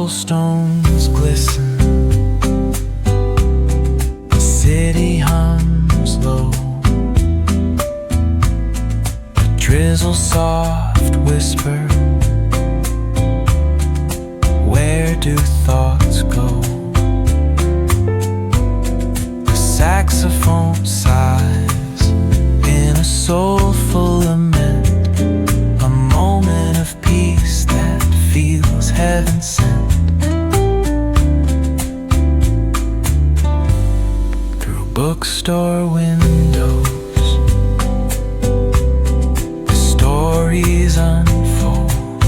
cobblestones glisten, the city hums low, a drizzle soft whisper, where do thoughts go? The saxophone sighs in a soulful lament, a moment of peace that feels heaven sent. Through bookstore windows, the stories unfold.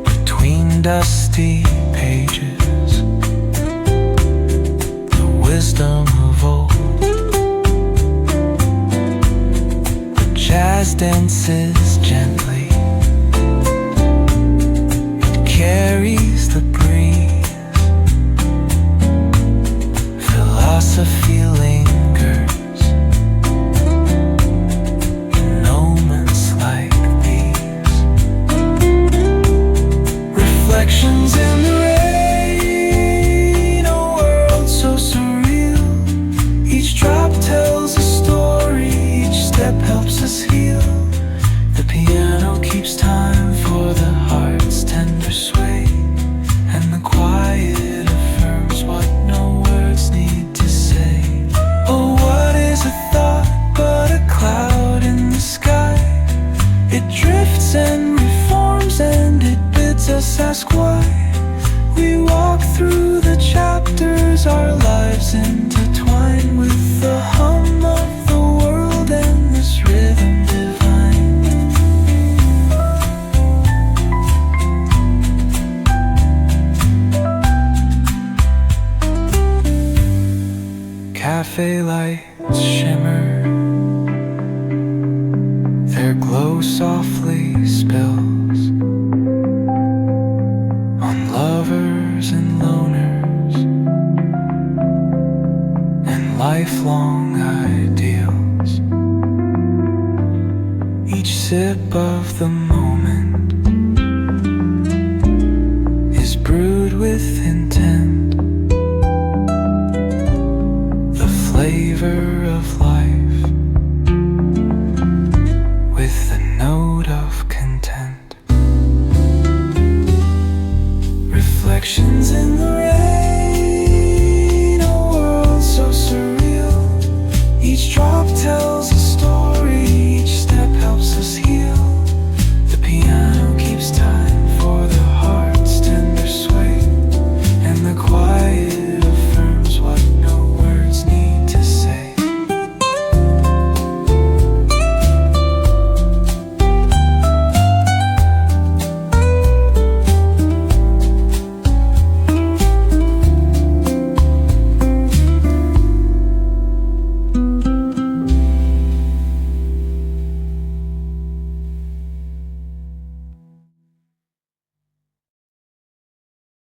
Between dusty pages, the wisdom of old. The jazz dances gently, carries the breeze. Philosophy lingers in moments like these. Reflections in the rain, a world so surreal. Each drop tells a story, each step helps us heal. The piano keeps time for the heart's tender sway, and the quiet affirms what no words need to say. Oh, what is a thought but a cloud in the sky? It drifts and reforms and it bids us ask why. We walk through the chapters, our lives intertwine with the hum of the world and this rhythm divine. Cafe lights shimmer, their glow softly spills on lovers and loners and lifelong ideals. Each sip of the moment is brewed with intent, the flavor